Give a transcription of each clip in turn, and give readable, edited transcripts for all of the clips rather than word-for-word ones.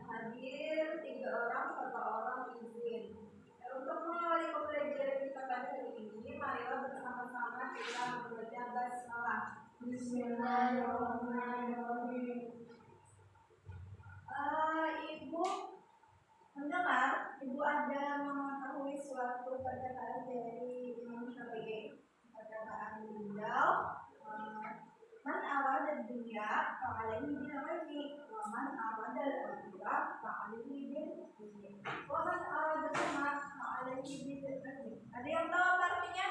hadir 3 orang, 1 orang izin. Untuk mengawali pembelajaran kita pada hari ini, marilah bersama-sama kita membaca basmalah. Bismillahirrahmanirrahim. Ibu mendengar, ibu ada mengetahui suatu perkataan dari Imam Syafi'i. Perkataan beliau, man arada dunya fa'alaihi bil ilmi wa man arada al-akhirah fa'alaihi bil ilmi wa man arada al-mal fa'alaihi bil ilmi. Ada yang tahu apa artinya?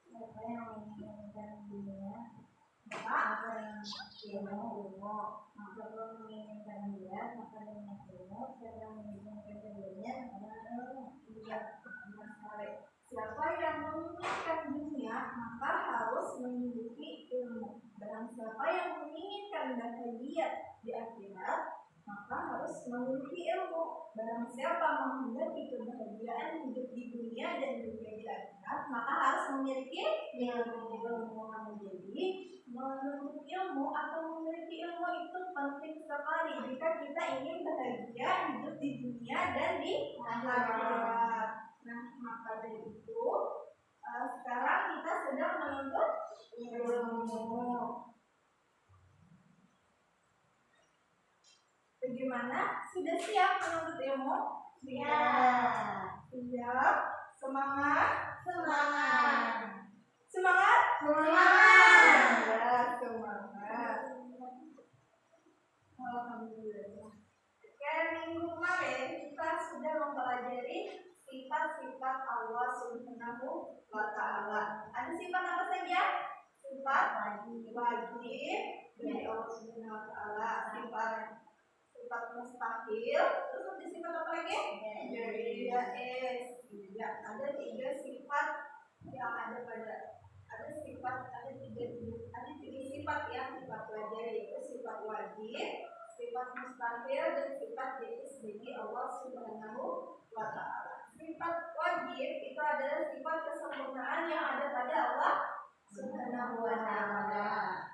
Siapa yang menginginkan dunia maka dengan ilmu, maka menginginkan dia maka dengan ilmu, siapa yang menginginkan dunia maka dengan ilmu. Siapa yang menginginkan dunia maka harus memiliki ilmu. Barang siapa yang menginginkan bahagia di akhirat maka harus memiliki ilmu. Barang siapa menghendaki kebahagiaan hidup di dunia dan juga di akhirat maka harus memiliki ilmu. Jadi menuntut ilmu atau memiliki ilmu itu penting sekali jika kita ingin bahagia hidup di dunia dan di akhirat. Nah, maka dari itu sekarang kita sedang menuntut ilmu. Bagaimana? Sudah siap menuntut ilmu? Siap. Siap. Semangat? Semangat. Semangat? Semangat. Ya, semangat. Alhamdulillah. Minggu kemarin kita sudah mempelajari sifat-sifat Allah Subhanahu wa Ta'ala. Ada sifat apa saja? Sifat wajib dari Allah Subhanahu wa Ta'ala, sifat mustahil, terus ada sifat apa lagi? Ya, ada 3 sifat yang ada tiga sifat yang dipelajari, yaitu sifat wajib, sifat mustahil, dan sifat jaiz bagi Allah Subhanahu wa Ta'ala. Sifat wajib itu adalah sifat kesempurnaan yang ada pada Allah Subhanahu wa Ta'ala.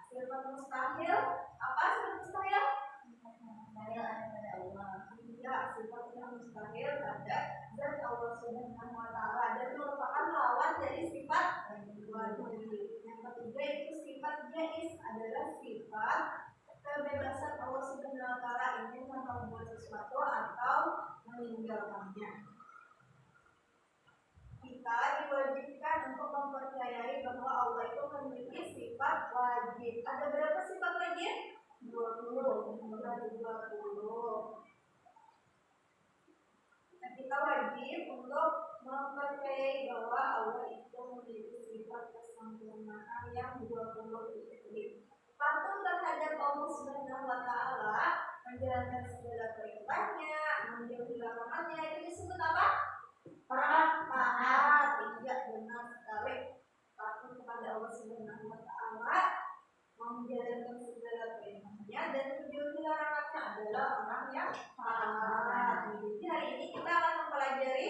Sifat mustahil, apa sifat mustahil? Mustahil ada pada Allah. Ya, sifat yang mustahil ada dan Allah Subhanahu wa Ta'ala dan merupakan lawan dari sifat wajib. Yang ketiga itu sifat jaiz, adalah sifat kebebasan Allah Subhanahu wa Ta'ala ingin membuat sesuatu atau meninggalkannya. Kita diwajibkan untuk mempercayai bahwa Allah itu memiliki sifat wajib. Ada berapa sifat wajib? 20. Nah, kita wajib untuk mempercayai bahwa Allah itu memiliki sifat kesempurnaan yang 20 itu. Patuh terhadap Allah Subhanahu wa Ta'ala, menjalankan segala perintahnya, menjauhi larangannya, itu disebut apa? Taat. Tidak benar sekali. Patuh kepada Allah Subhanahu wa Ta'ala, menjalankan segala perintahnya dan menjauhi larangannya adalah orang yang taat. Jadi hari ini kita akan mempelajari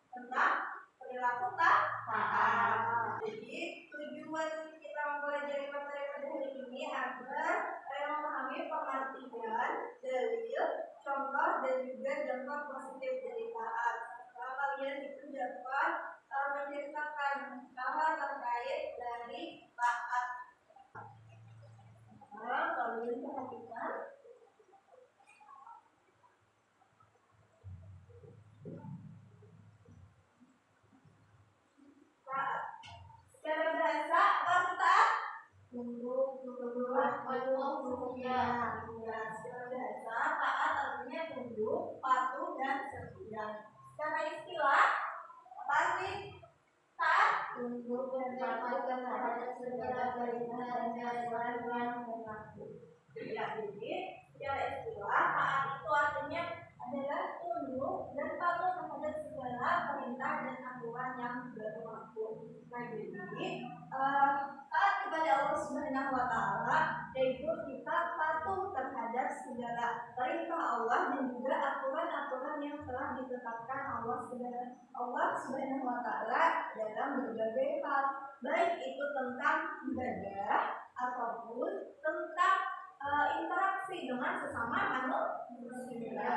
tentang perilaku taat. Jadi tujuan kita mempelajari materi pada hari ini agar kalian memahami pengertian, dalil, contoh dan juga dampak positif dari taat. Setelah kalian itu dapat menceritakan hal terkait dari taat. Nah, kalian perhatikan. Taat. Secara bahasa apa itu taat? Tunduk, patuh, ya. Secara bahasa taat artinya tunduk, patuh dan setia. Secara istilah apa sih taat? Tunduk dan patuh terhadap segala perintah dan larangan yang mengaku. Ya, jadi secara istilah taat itu artinya adalah tunduk dan patuh terhadap segala perintah dan aturan yang berlaku. Nah, jadi taat kepada Allah Subhanahu wa Ta'ala yaitu kita patuh terhadap segala perintah Allah dan juga aturan-aturan yang telah ditetapkan Allah Subhanahu wa Ta'ala dalam berbagai hal, baik itu tentang ibadah ataupun tentang interaksi dengan sesama manusia.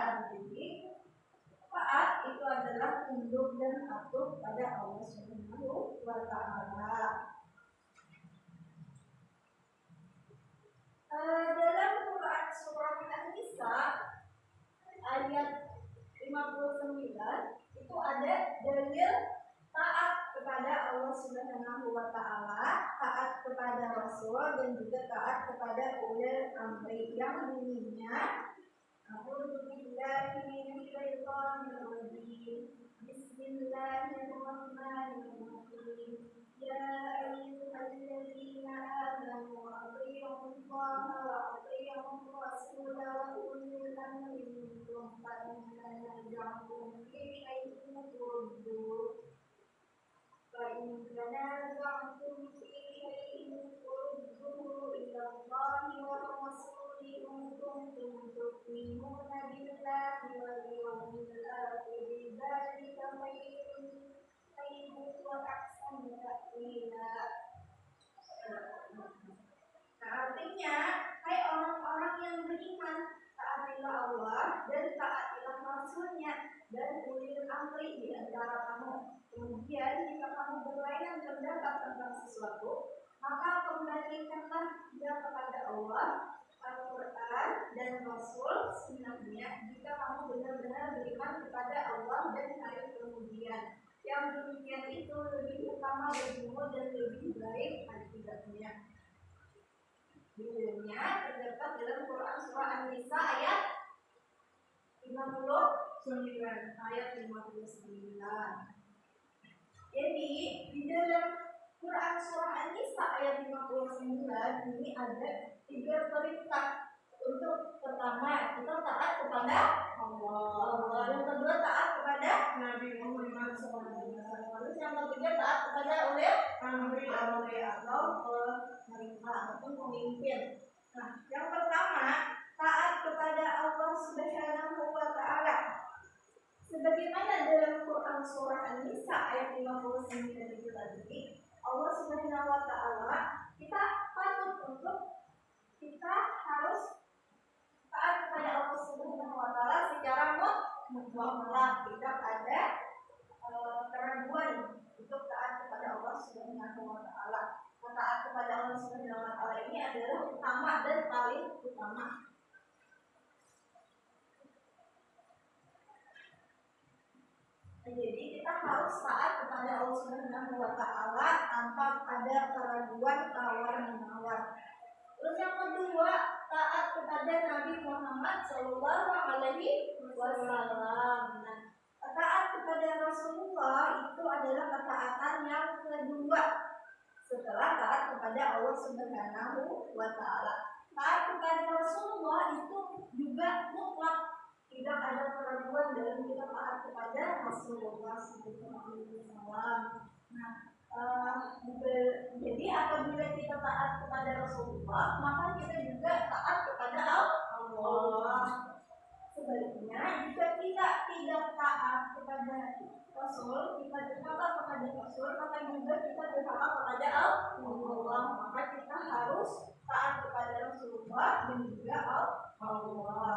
tunduk dan patuh pada Allah Subhanahu wa Ta'ala. Dalam Quran surah An-Nisa ayat 59 itu ada dalil taat kepada Allah Subhanahu wa Ta'ala, taat kepada Rasul, dan juga taat kepada ulil amri yang bunyinya Bismillahirrahmanirrahim. Ya ayyuhalladzina amanu athi'u Allaha wa athi'u Rasul wa ulil amri minkum fa in tanaza'tum fi shay'in farudduhu ila Allahi wa rasulihi in kuntum tu'minuna billahi wal yawmil akhir dzalika khairun wa ahsanu ta'wila. Nah, artinya, hai orang-orang yang beriman, taatilah Allah dan taatilah Rasulnya dan ulil amri di antara kamu. Kemudian jika kamu berlainan pendapat tentang sesuatu, maka kembalikanlah dia kepada Allah, Al-Quran dan Rasul sunnahnya. Jika kamu benar-benar beriman kepada Allah dan hari kemudian, yang demikian itu lebih utama bagimu dan lebih baik akibatnya. Dalilnya terdapat dalam Quran surah An-Nisa ayat 59 ayat 59. Jadi di dalam Quran surah An-Nisa ayat 59 ini ada 3 perintah. Untuk pertama, kita taat kepada Allah. Yang kedua, taat kepada Nabi Muhammad SAW. Terus yang ketiga, taat kepada ulil amri atau pemerintah ataupun pemimpin. Nah, yang pertama, taat kepada Allah Subhanahu wa Ta'ala. Sebagaimana dalam Quran surah An-Nisa ayat 59 itu tadi, Allah Subhanahu wa Ta'ala kita patut untuk kita harus taat kepada Allah Subhanahu wa Ta'ala secara mutlak, tidak ada keraguan untuk taat kepada Allah Subhanahu wa Ta'ala. Taat kepada Allah Subhanahu wa Ta'ala ini adalah utama dan paling utama. Jadi kita harus taat kepada Allah Subhanahu wa Ta'ala tanpa ada keraguan tawar-menawar. Terus yang kedua, taat kepada Nabi Muhammad Sallallahu Alaihi Wasallam. Nah, taat kepada Rasulullah itu adalah ketaatan yang kedua setelah taat kepada Allah Subhanahu wa Ta'ala. Taat kepada Rasulullah itu juga mutlak, tidak ada keraguan dalam kita taat kepada Rasulullah SAW. Nah, jadi apabila kita taat kepada Rasulullah, maka kita juga taat kepada Allah. Sebaliknya, jika kita tidak taat kepada Rasul, kita durhaka kepada Rasul, maka juga kita durhaka kepada Allah. Maka kita harus taat kepada Rasulullah dan juga Allah.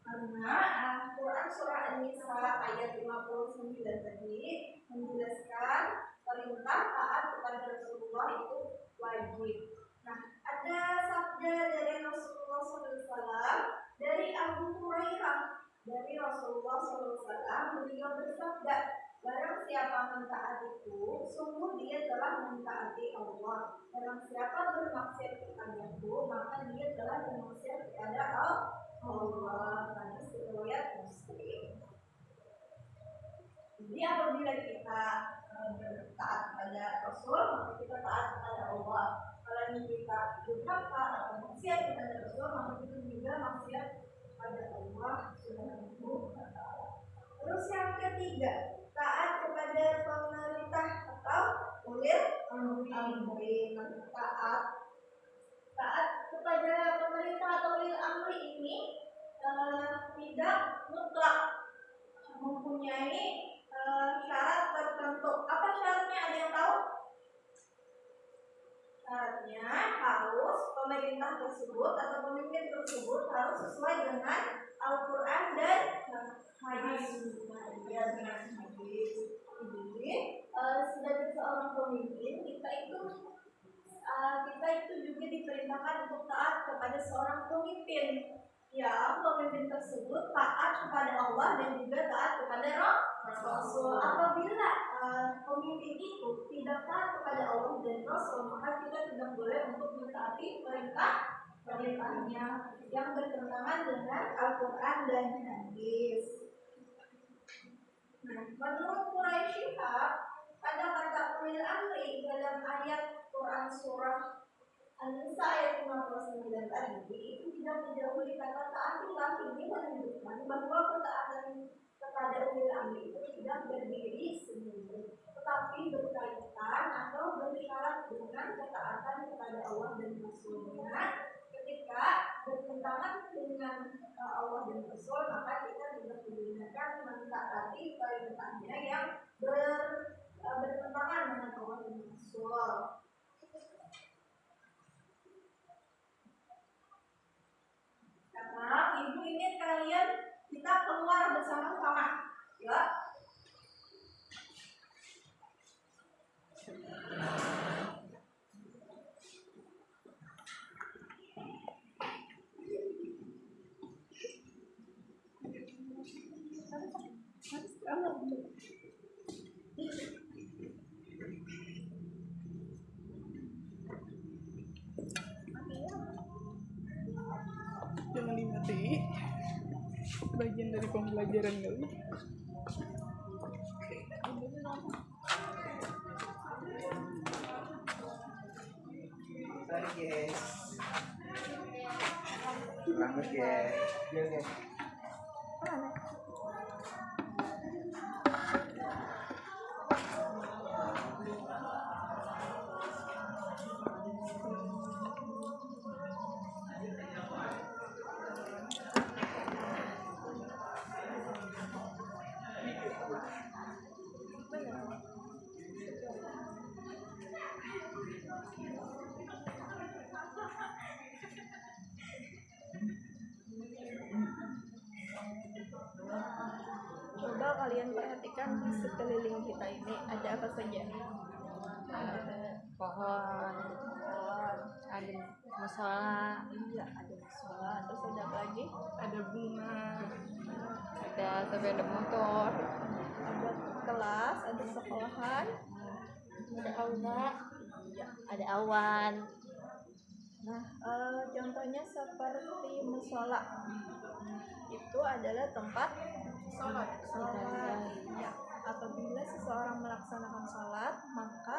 Karena Quran surah An-Nisa ayat 59 tadi menjelaskan perintah taat kepada Rasulullah itu wajib. Nah, ada sabda dari Rasulullah SAW dari Abu Hurairah dari Rasulullah SAW, beliau bersabda, barang siapa mentaatiku, sungguh dia telah mentaati Allah. Barang siapa bermaksiat kepadaku, maka dia telah bermaksiat kepada Allah. Hadis riwayat Muslim. Jadi apabila kita taat kepada Rasul, maka kita taat kepada Allah. Kalau kita durhaka atau maksiat kepada Rasul, maka kita juga maksiat kepada Allah Subhanahu wa Ta'ala. Terus yang ketiga, taat kepada pemerintah atau ulil amri. Taat kepada pemerintah atau ulil amri ini tidak mutlak, mempunyai syarat tertentu. Apa syaratnya? Ada yang tahu? Syaratnya harus pemerintah tersebut atau pemimpin tersebut harus sesuai dengan Al-Quran dan hadis. Ya, dengan hadis. Jadi sebagai seorang pemimpin kita itu juga diperintahkan untuk taat kepada seorang pemimpin. Ya, pemimpin tersebut taat kepada Allah dan juga taat kepada Rasul. Apabila pemimpin itu tidak taat kepada Allah dan Rasul, maka kita tidak boleh untuk mentaati perintahnya yang bertentangan dengan Al-Quran dan Hadis. Nah, menurut Quraisy Shihab, pada kata ulil amri dalam ayat Quran surah An-Nisa ayat 59 tadi itu tidak menjauhi kata taatilah. Ini menunjukkan bahwa ketaatan kepada ulil amri itu tidak berdiri sendiri, tetapi berkaitan atau bersyarat dengan ketaatan kepada Allah dan Rasulnya. Ketika bertentangan dengan Allah dan Rasul, maka kita tidak menggunakan mentaati perintahnya yang bertentangan dengan Allah dan Rasul. Karena ibu ingin kalian kita keluar bersama-sama, ya. Jangan dimatiin, bagian dari pembelajaran kali. Sorry guys, selamat ya. Coba kalian perhatikan di sekeliling kita ini ada apa saja? Ada pohon, ada musola, Iya, ada musola, terus ada apa lagi? Ada bunga, ada sepeda motor, Ada kelas, ada sekolahan, ada aula, iya. ada awan. Nah, contohnya seperti musola itu adalah tempat sholat. Ya, apabila seseorang melaksanakan sholat, maka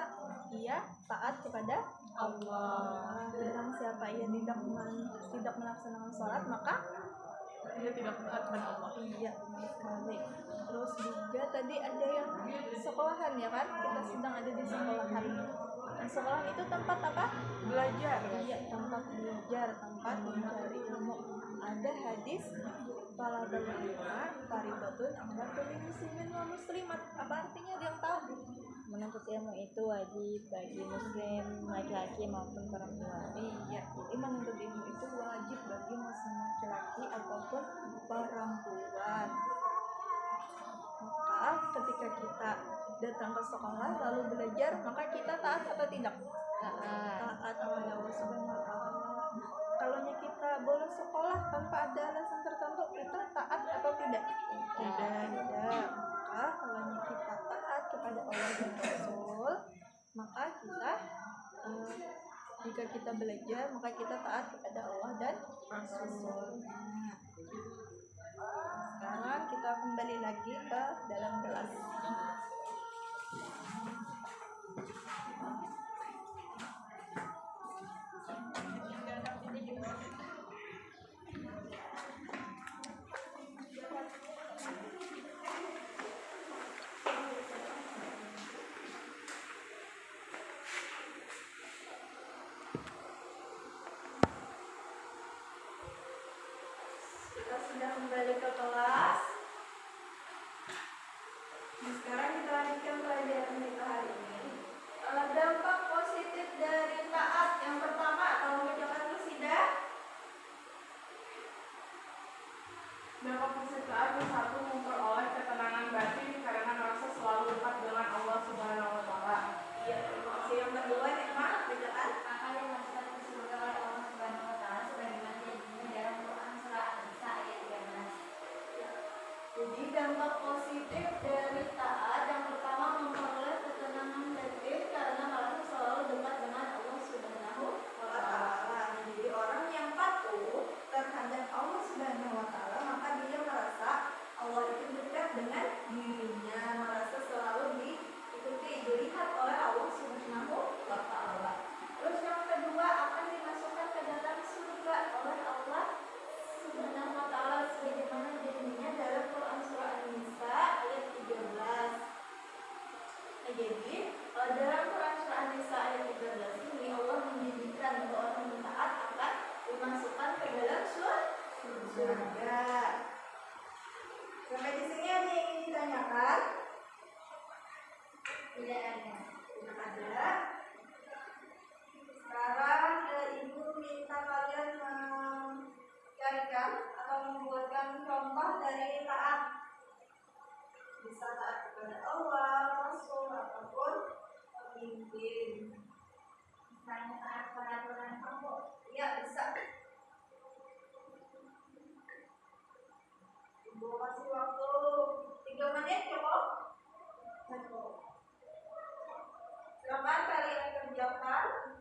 ia taat kepada Allah. Barang siapa ia tidak melaksanakan sholat, maka dia tidak taat pada Allah. iya, benar sekali. Terus juga tadi ada yang sekolahan, ya kan? Kita sedang ada di sekolahan. Nah, sekolah itu tempat apa? Belajar. Iya, tempat belajar, tempat mencari ilmu. Ada hadis talabul ilma faridatun 'ala kulli muslimin wa muslimat. Apa artinya, dia yang tahu? Menuntut ilmu itu wajib bagi muslim laki-laki maupun perempuan. Iya, jadi menuntut ilmu itu wajib bagi muslim laki-laki ataupun perempuan. Maka ketika kita datang ke sekolah lalu belajar, maka kita taat atau tidak? Taat kepada Allah Subhanahu wa Ta'ala. Kalau kita boleh sekolah tanpa ada alasan tertentu, kita taat atau tidak? Tidak. Maka kalau kita taat kepada Allah dan Rasul, maka kita jika kita belajar, maka kita taat kepada Allah dan Rasul. Sekarang kita kembali lagi ke dalam kelas. Kita sudah kembali ke kelas. Nah, sekarang kita lanjutkan pelajaran kita hari ini. Dampak positif dari taat yang pertama, kalau mengucapkan sudah Dampak positif taat yang satu, memperoleh ketenangan batin karena merasa selalu dekat dengan Allah Subhanahu wa Ta'ala. Iya, terima kasih. Yang kedua, nikmat bacaan. Akan dimasukkan ke surga oleh Allah Subhanahu wa Ta'ala sebagaimana janjinya dalam Quran surah An-Nisa ayat 13. Jadi dampak positif dari taat yang pertama memperoleh ketenangan batin karena merasa selalu dekat dengan Allah Subhanahu wa Ta'ala. Jadi orang yang patuh terhadap Allah Subhanahu wa Ta'ala maka dia merasa Allah itu dekat dengan dirinya, merasa selalu diikuti, dilihat oleh Allah Subhanahu wa Ta'ala. Terus yang kedua akan dimasukkan ke dalam surga oleh Allah Subhanahu wa Ta'ala sebagaimana janjinya dalam Quran surah An-Nisa ayat 13. Jadi dalam Quran surah An-Nisa ayat 13 ini Allah menjanjikan bahwa orang yang taat akan dimasukkan ke dalam surga. Sampai di sini ada yang ingin ditanyakan? Tidak ada. Tidak ada. Sekarang Ibu minta kalian mencarikan atau membuatkan contoh dari taat. Bisa taat kepada Allah, Rasul, ataupun pemimpin. Misalnya taat peraturan kampus. Ya, bisa. Ibu kasih waktu 3 menit cukup. Silakan kalian kerjakan.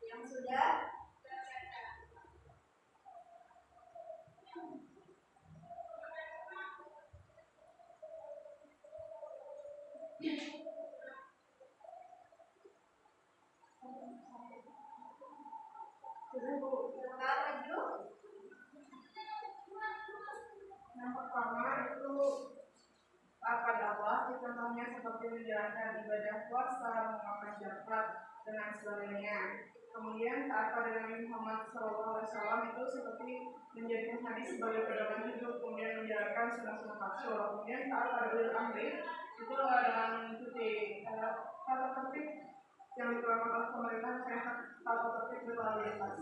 Yang sudah silakan maju. Yang pertama itu pada Allah, contohnya seperti menjalankan ibadah puasa, mengamalkan zakat dengan sebagainya. Kemudian taat pada Nabi Muhammad SAW itu seperti menjadikan hadis sebagai pedoman hidup, kemudian menjalankan sunnah-sunnah rasul. Kemudian taat pada ulil amri itu dengan mengikuti tata tertib yang dikeluarkan oleh pemerintah, sehat tata tertib berlalu lintas.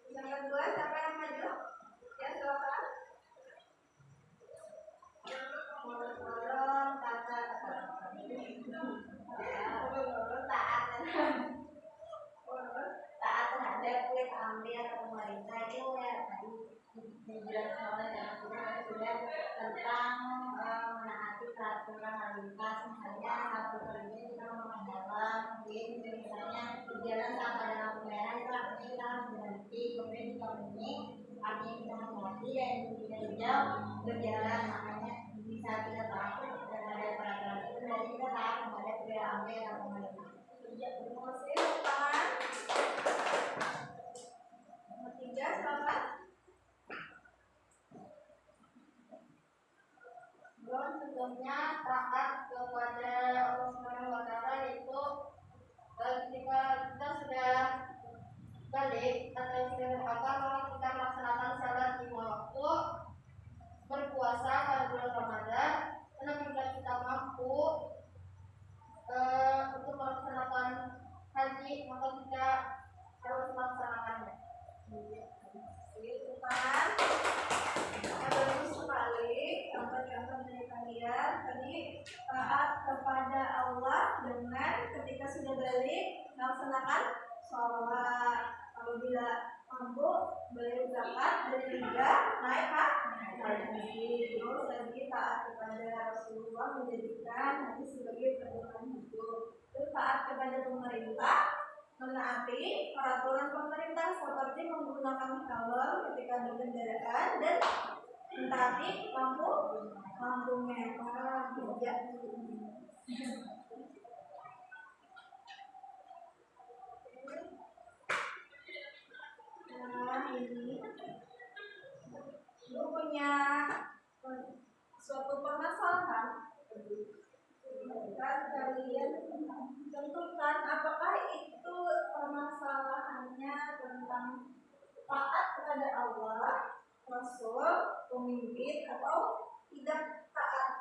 Yang kedua, siapa yang maju? Ya, silakan. Taat terhadap ambil atau pemerintah itu ya tadi dijelaskan oleh dalam sudah tentang menaati peraturan lalu lintas, misalnya satu kerja kita mau dalam mungkin misalnya di jalan tanpa ada lampu merah itu artinya kita harus berhenti, kemudian di tahun ini artinya kita hati-hati dan tidak hijau berjalan, makanya bisa kita tahu dan ada peraturan itu dari kita tahu kepada pria ambil atau pemerintah. Terima kasih. Tangan. Nomor 3, silakan. Sebelumnya taat kepada Allah Subhanahu wa Ta'ala itu ketika kita sudah balik atau sudah berapa kalau kita melaksanakan salat di waktu, berpuasa pada bulan Ramadan, dan apabila kita mampu untuk melaksanakan haji, maka kita harus melaksanakannya. Depan. Bagus sekali contoh-contoh dari kalian tadi. Taat kepada Allah dengan ketika sudah balik melaksanakan sholat, apabila mampu bayar zakat, dan juga naik haji. Terus lagi taat kepada Rasulullah, menjadikan haji sebagai pedoman hidup. Terus taat kepada pemerintah, menaati peraturan pemerintah seperti menggunakan helm ketika berkendaraan dan mentaati lampu merah tidak. Nah ini ibu punya suatu permasalahan. Kalian tentukan apakah itu permasalahannya tentang taat kepada Allah, Rasul, pemimpin, atau tidak taat.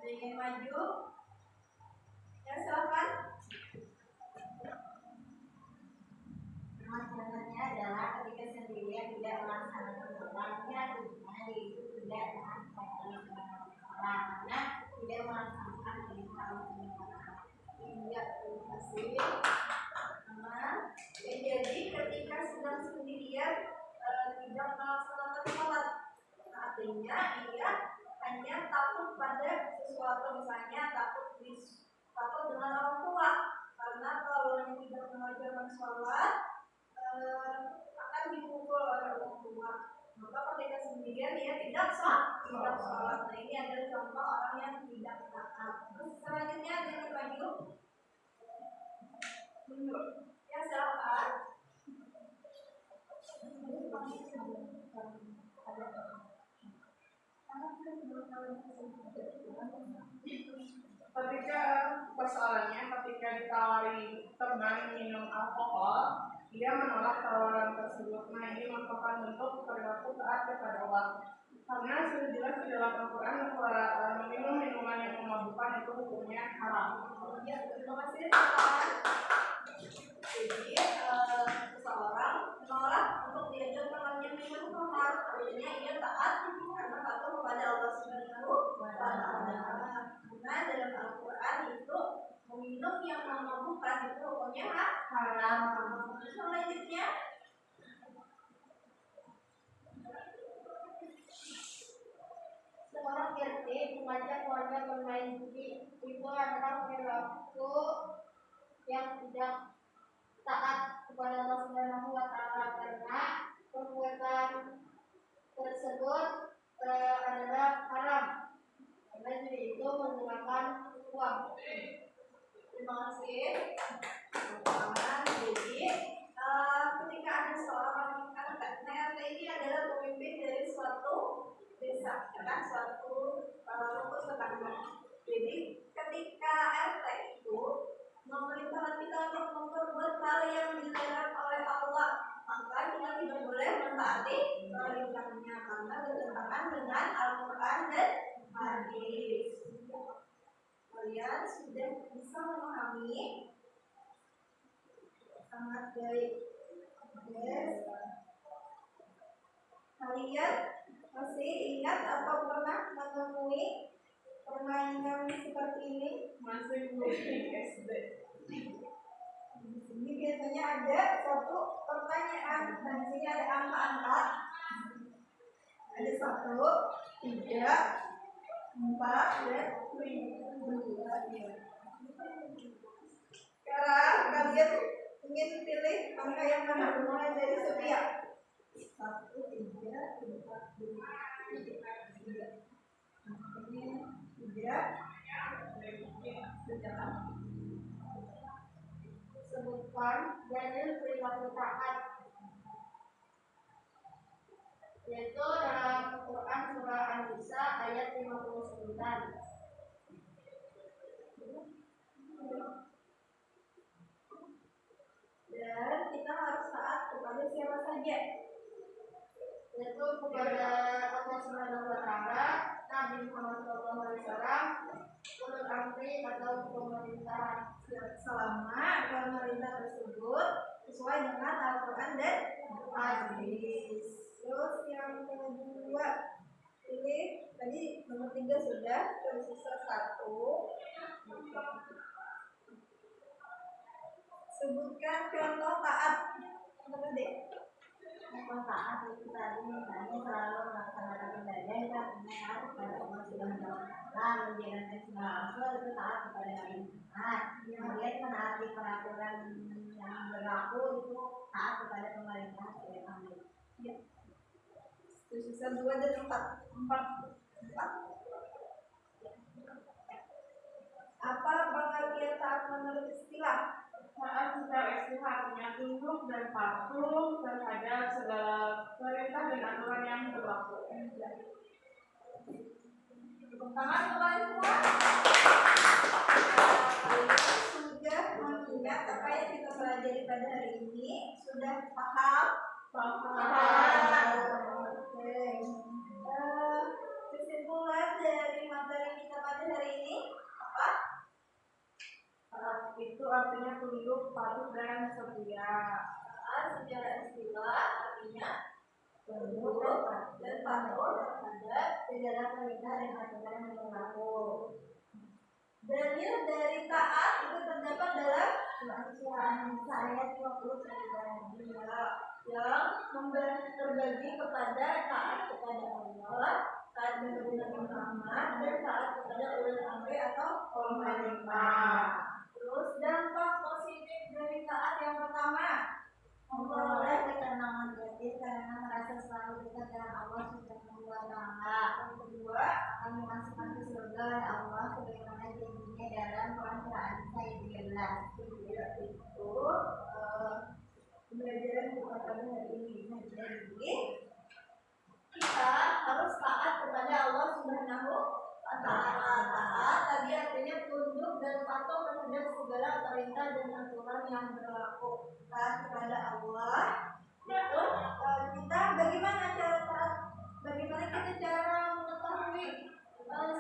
Ingin maju? Ya silakan. Masalahnya adalah ketika sendirian tidak melaksanakan sholatnya, artinya itu tidak taat kepada Allah karena tidak melaksanakan perintah Allah. Iya, terima kasih. Jadi ketika sedang sendirian tidak melaksanakan sholat, artinya ia hanya takut pada sesuatu, misalnya takut dengan orang tua, karena kalau yang tidak mengerjakan sholat akan dipukul oleh orang tua. Maka ketika sendirian dia tidak sholat. Nah ini adalah contoh orang yang tidak taat. Terus selanjutnya ada yang maju. Ya silakan. Ketika persoalannya ketika ditawari teman minum alkohol, dia menolak tawaran tersebut. Nah ini merupakan bentuk perilaku taat kepada Allah. Karena sudah jelas di dalam Al-Quran bahwa meminum minuman yang memabukkan itu hukumnya haram. Ya, terima kasih teman. Jadi seseorang menolak untuk diajak temannya minum khamar, artinya ia taat karena patuh kepada Allah Subhanahu wa Ta'ala. Karena dalam Al-Quran itu meminum yang memabukkan itu hukumnya haram. Selanjutnya Seorang RT mengajak warga bermain judi itu adalah perilaku yang tidak taat kepada Allah Subhanahu wa Ta'ala karena perbuatan tersebut adalah haram. Karena judi itu menggunakan uang. terima kasih. Jadi ketika ada seorang RT ini adalah pemimpin dari suatu desa, kan suatu rukun tetangga. Jadi ketika RT itu memerintahkan kita untuk memperbuat hal yang dilarang oleh Allah, maka kita tidak boleh mentaati perintahnya karena bertentangan dengan Al-Quran dan hadis. Kalian sudah bisa memahami sangat baik. Yes. Kalian masih ingat atau pernah menemui permainan seperti ini? Masih belum SD. Di sini biasanya ada satu pertanyaan. Nah, di sini ada angka-angka. Ada 1, 3, 4, dan 5. Sekarang kalian ingin pilih angka yang mana? Mulai dari Sophia. 1, 3, 4, 5. 3. Sebutkan dalil perilaku taat, yaitu dalam Quran surah An-Nisa ayat 59. Dan kita harus taat kepada siapa saja? Yaitu kepada Allah Subhanahu wa taala, Nabi Muhammad SAW, ulul amri atau pemerintahan, Selama pemerintah tersebut sesuai dengan Al-Quran dan hadis. Terus yang kedua, pilih tadi nomor 3 sudah, tersisa 1. Sebutkan contoh taat. Apa deh? taat itu tadi misalnya selalu melaksanakan ibadah, itu artinya taat kepada Allah Subhanahu wa taala, menjalankan semua rasul itu taat kepada Nabi Muhammad. Kemudian menaati peraturan yang berlaku itu taat kepada pemerintah sebagai pemimpin. Ya. Tersisa 2 dan 4. 4. Apa pengertian taat menurut istilah? Taat secara istilah artinya tunduk dan patuh terhadap segala perintah dan aturan yang berlaku. Tepuk tangan kembali semua. Sudah mengingat apa yang kita pelajari pada hari ini? Sudah paham? Paham. Oke. Kesimpulan dari materi kita pada hari ini apa? Taat itu artinya tunduk, patuh, dan setia. Secara istilah artinya tunduk dan patuh terhadap Segala perintah dan aturan yang berlaku. dalil dari taat itu terdapat dalam Surah An-Nisa ayat 29 yang terbagi kepada taat kepada Allah, taat kepada Nabi Muhammad, dan taat kepada ulul amri atau pemerintah. Terus dampak positif dari taat yang pertama, memperoleh ketenangan batin karena merasa selalu dekat dengan Allah Subhanahu wa taala. yang kedua, Akan memasukkan ke surga oleh Allah sebagaimana janjinya dalam Quran surah An-Nisa ayat 13. yaitu pembelajaran kita pada hari ini. Nah, jadi kita harus taat kepada Allah Subhanahu wa taala. Taat tadi artinya tunduk dan patuh terhadap segala perintah dan aturan yang berlaku. Taat kepada Allah. Terus kita bagaimana cara taat? Bagaimana kita cara mengetahui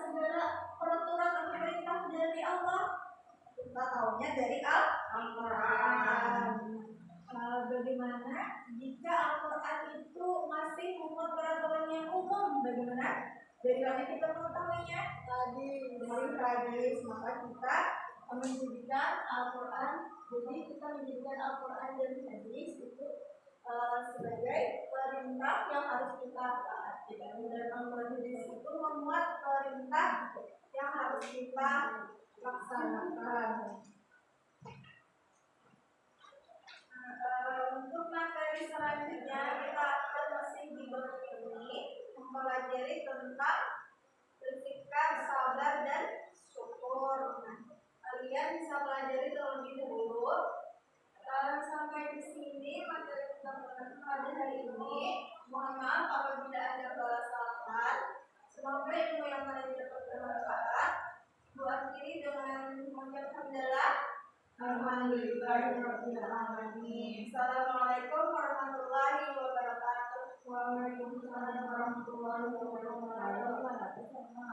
segala peraturan atau perintah dari Allah? Kita tahunya dari Al-Quran. Bagaimana jika Al-Quran itu masih memuat peraturan yang umum? Bagaimana? Dari mana kita mengetahuinya? Tadi dari hadis. Maka kita menjadikan Al-Quran. Jadi kita menjadikan Al-Quran dan hadis itu sebagai perintah yang harus kita taati. Dan Al-Quran hadis itu memuat perintah yang harus kita laksanakan. Untuk materi selanjutnya kita akan masih di bab ini mempelajari tentang bersikap sabar dan syukur. Nah, kalian bisa pelajari terlebih dahulu. Sampai di sini materi kita pada hari ini. Mohon maaf apabila ada kesalahan. Semoga ilmu yang kalian dapat bermanfaat. Akhiri dengan mengucapkan alhamdulillahirabbil alamin. Assalamualaikum warahmatullahi wabarakatuh. Waalaikumsalam warahmatullahi wabarakatuh.